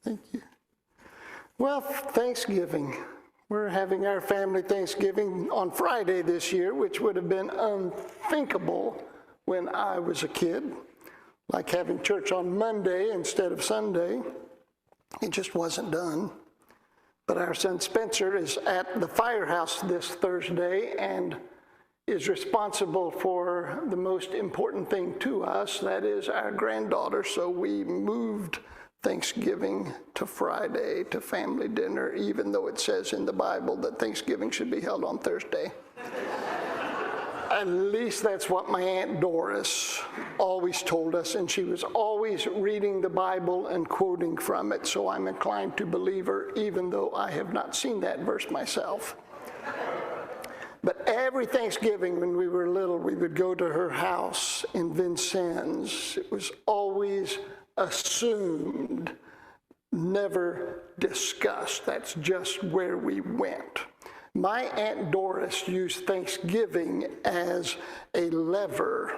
Thank you. Well, Thanksgiving. We're having our family Thanksgiving on Friday this year, which would have been unthinkable when I was a kid. Like having church on Monday instead of Sunday. It just wasn't done. But our son Spencer is at the firehouse this Thursday and is responsible for the most important thing to us, that is our granddaughter. So we moved Thanksgiving to Friday to family dinner, even though it says in the Bible that Thanksgiving should be held on Thursday. At least that's what my Aunt Doris always told us, and she was always reading the Bible and quoting from it, so I'm inclined to believe her, even though I have not seen that verse myself. But every Thanksgiving when we were little, we would go to her house in Vincennes. It was always assumed, never discussed. That's just where we went. My Aunt Doris used Thanksgiving as a lever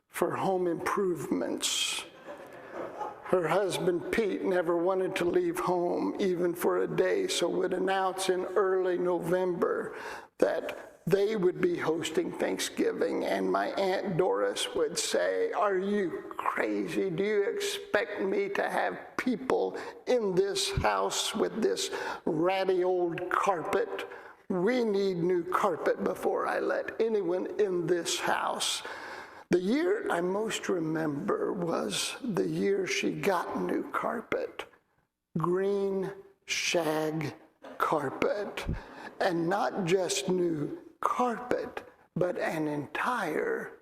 for home improvements. Her husband, Pete, never wanted to leave home even for a day, so would announce in early November that they would be hosting Thanksgiving, and my Aunt Doris would say, "Are you crazy? Do you expect me to have people in this house with this ratty old carpet? We need new carpet before I let anyone in this house." The year I most remember was the year she got new carpet, green shag carpet, and not just new carpet, but an entire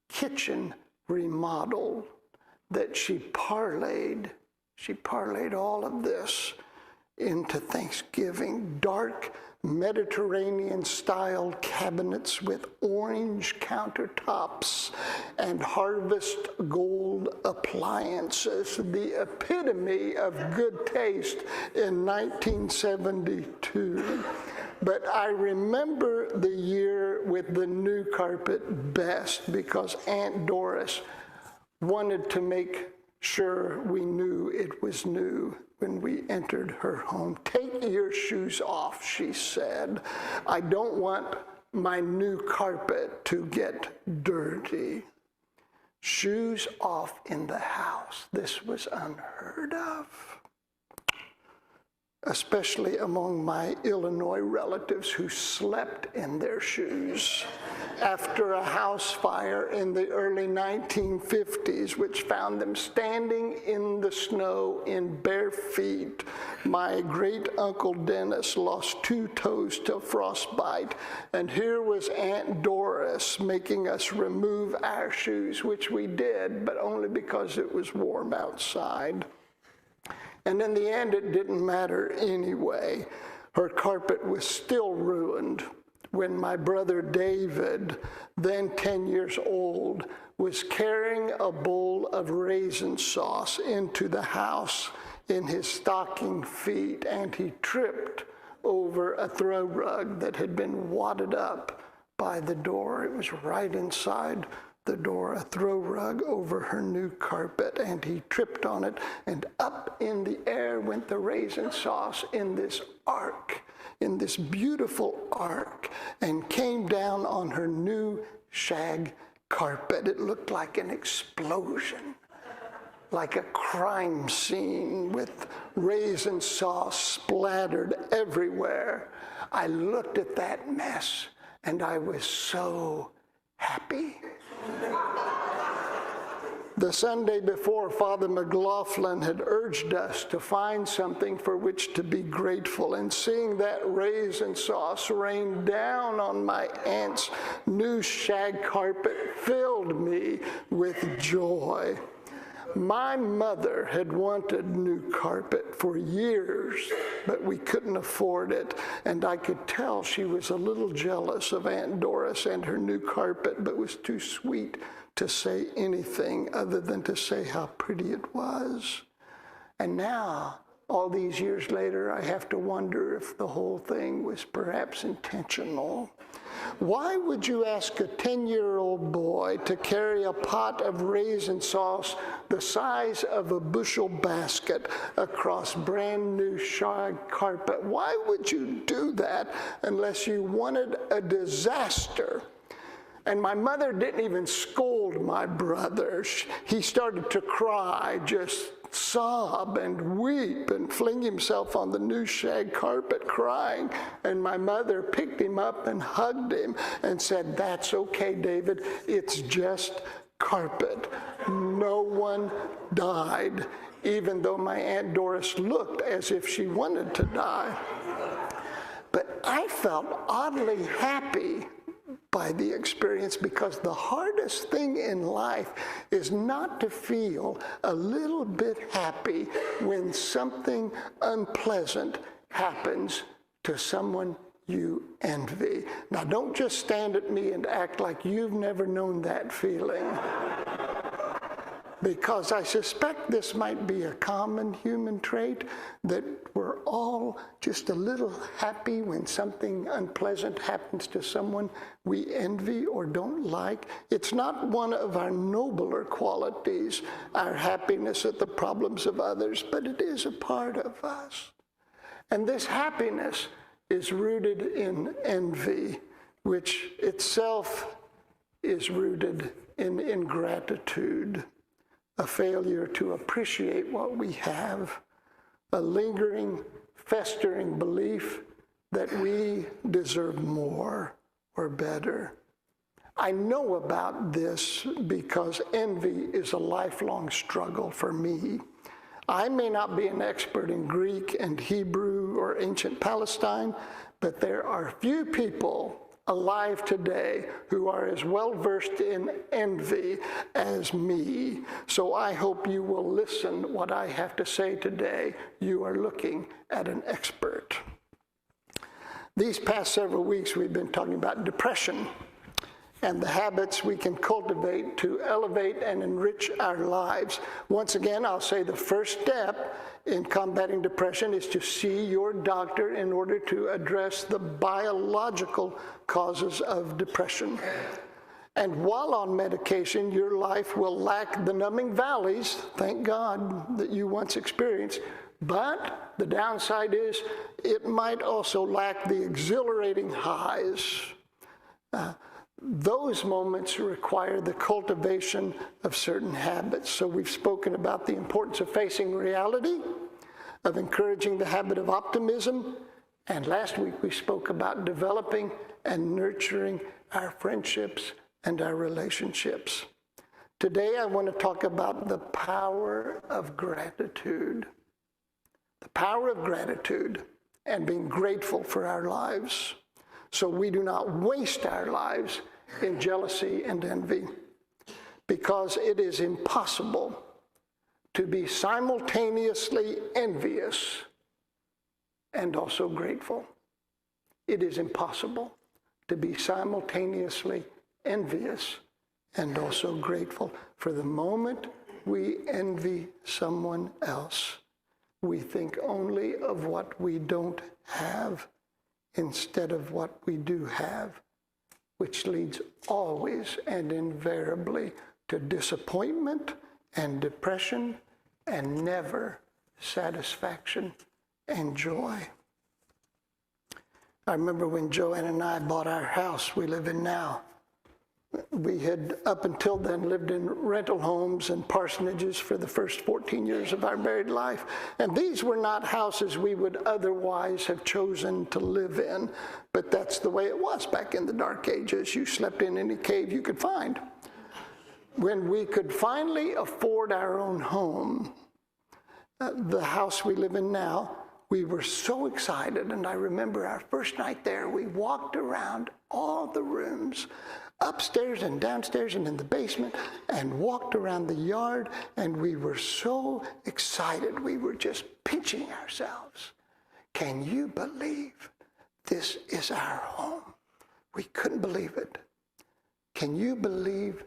kitchen remodel that she parlayed all of this into Thanksgiving. Dark Mediterranean-style cabinets with orange countertops and harvest gold appliances, the epitome of good taste in 1972. But I remember the year with the new carpet best because Aunt Doris wanted to make sure we knew it was new when we entered her home. "Take your shoes off," she said. "I don't want my new carpet to get dirty." Shoes off in the house. This was unheard of, especially among my Illinois relatives who slept in their shoes after a house fire in the early 1950s, which found them standing in the snow in bare feet. My great uncle Dennis lost 2 toes to frostbite, and here was Aunt Doris making us remove our shoes, which we did, but only because it was warm outside. And in the end, it didn't matter anyway. Her carpet was still ruined when my brother David, then 10 years old, was carrying a bowl of raisin sauce into the house in his stocking feet, and he tripped over a throw rug that had been wadded up by the door. It was right inside the door, a throw rug over her new carpet, and he tripped on it, and up in the air went the raisin sauce in this arc, in this beautiful arc, and came down on her new shag carpet. It looked like an explosion, like a crime scene with raisin sauce splattered everywhere. I looked at that mess, and I was so happy. The Sunday before, Father McLaughlin had urged us to find something for which to be grateful, and seeing that raisin sauce rain down on my aunt's new shag carpet filled me with joy. My mother had wanted new carpet for years, but we couldn't afford it, and I could tell she was a little jealous of Aunt Doris and her new carpet, but was too sweet to say anything other than to say how pretty it was. And now, all these years later, I have to wonder if the whole thing was perhaps intentional. Why would you ask a 10-year-old boy to carry a pot of raisin sauce the size of a bushel basket across brand new shag carpet? Why would you do that unless you wanted a disaster? And my mother didn't even scold my brother. He started to cry, just sob and weep and fling himself on the new shag carpet crying. And my mother picked him up and hugged him and said, "That's okay, David. It's just carpet. No one died," even though my Aunt Doris looked as if she wanted to die. But I felt oddly happy by the experience, because the hardest thing in life is not to feel a little bit happy when something unpleasant happens to someone you envy. Now, don't just stand at me and act like you've never known that feeling, because I suspect this might be a common human trait, that we're all just a little happy when something unpleasant happens to someone we envy or don't like. It's not one of our nobler qualities, our happiness at the problems of others, but it is a part of us. And this happiness is rooted in envy, which itself is rooted in ingratitude. A failure to appreciate what we have, a lingering, festering belief that we deserve more or better. I know about this because envy is a lifelong struggle for me. I may not be an expert in Greek and Hebrew or ancient Palestine, but there are few people alive today who are as well versed in envy as me. So I hope you will listen what I have to say today. You are looking at an expert. These past several weeks we've been talking about depression and the habits we can cultivate to elevate and enrich our lives. Once again, I'll say the first step in combating depression is to see your doctor in order to address the biological causes of depression. And while on medication, your life will lack the numbing valleys, thank God, that you once experienced. But the downside is it might also lack the exhilarating highs. Those moments require the cultivation of certain habits. So we've spoken about the importance of facing reality, of encouraging the habit of optimism, and last week we spoke about developing and nurturing our friendships and our relationships. Today I want to talk about the power of gratitude. The power of gratitude and being grateful for our lives, so we do not waste our lives in jealousy and envy, because it is impossible to be simultaneously envious and also grateful. It is impossible to be simultaneously envious and also grateful. For the moment we envy someone else, we think only of what we don't have instead of what we do have, which leads always and invariably to disappointment and depression and never satisfaction and joy. I remember when Joanne and I bought our house we live in now. We had, up until then, lived in rental homes and parsonages for the first 14 years of our married life. And these were not houses we would otherwise have chosen to live in, but that's the way it was back in the dark ages. You slept in any cave you could find. When we could finally afford our own home, the house we live in now, we were so excited. And I remember our first night there, we walked around all the rooms, upstairs and downstairs and in the basement, and walked around the yard, and we were so excited. We were just pinching ourselves. Can you believe this is our home? We couldn't believe it. Can you believe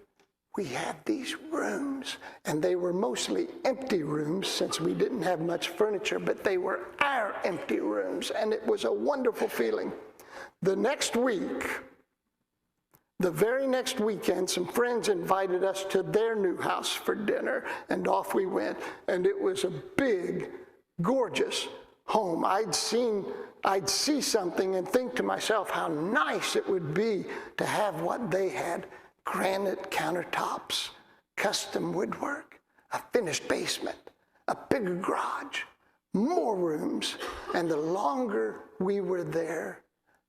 we had these rooms? And they were mostly empty rooms since we didn't have much furniture, but they were our empty rooms, and it was a wonderful feeling. The next week, The very next weekend, some friends invited us to their new house for dinner, and off we went. And it was a big, gorgeous home. I'd see something and think to myself how nice it would be to have what they had: granite countertops, custom woodwork, a finished basement, a bigger garage, more rooms. And the longer we were there,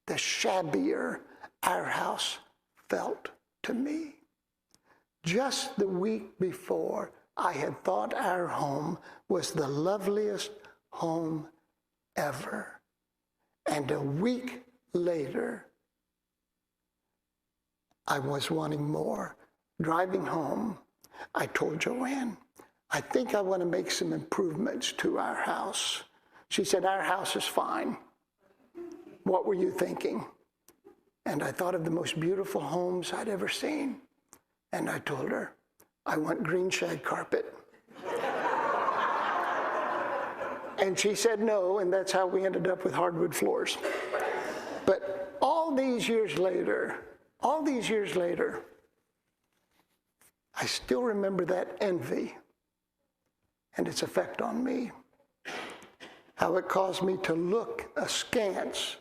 the shabbier our house felt to me. Just the week before, I had thought our home was the loveliest home ever. And a week later, I was wanting more. Driving home, I told Joanne, I think I want to make some improvements to our house. She said, our house is fine. What were you thinking? And I thought of the most beautiful homes I'd ever seen. And I told her, I want green shag carpet. And she said no, and that's how we ended up with hardwood floors. But all these years later, I still remember that envy and its effect on me. How it caused me to look askance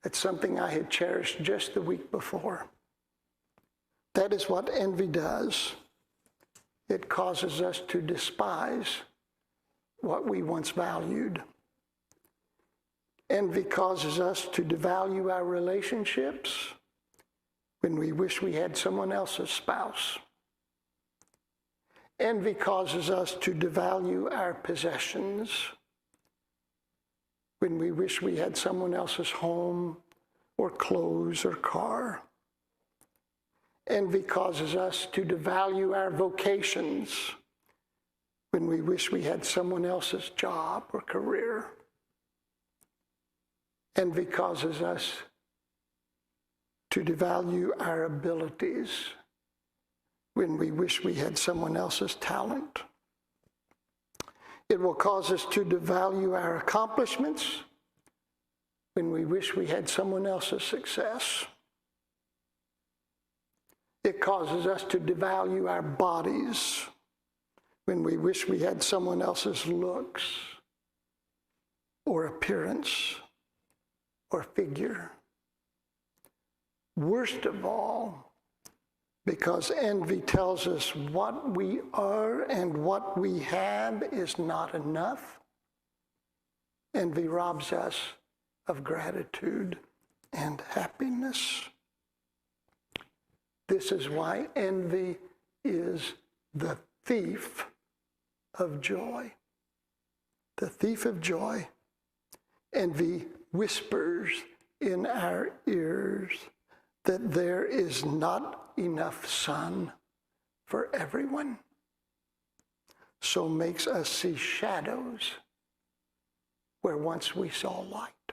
at something I had cherished just the week before. That is what envy does. It causes us to despise what we once valued. Envy causes us to devalue our relationships when we wish we had someone else's spouse. Envy causes us to devalue our possessions when we wish we had someone else's home or clothes or car. Envy causes us to devalue our vocations when we wish we had someone else's job or career. Envy causes us to devalue our abilities when we wish we had someone else's talent. It will cause us to devalue our accomplishments when we wish we had someone else's success. It causes us to devalue our bodies when we wish we had someone else's looks or appearance or figure. Worst of all, because envy tells us what we are and what we have is not enough, envy robs us of gratitude and happiness. This is why envy is the thief of joy. The thief of joy. Envy whispers in our ears that there is not enough sun for everyone, so makes us see shadows where once we saw light.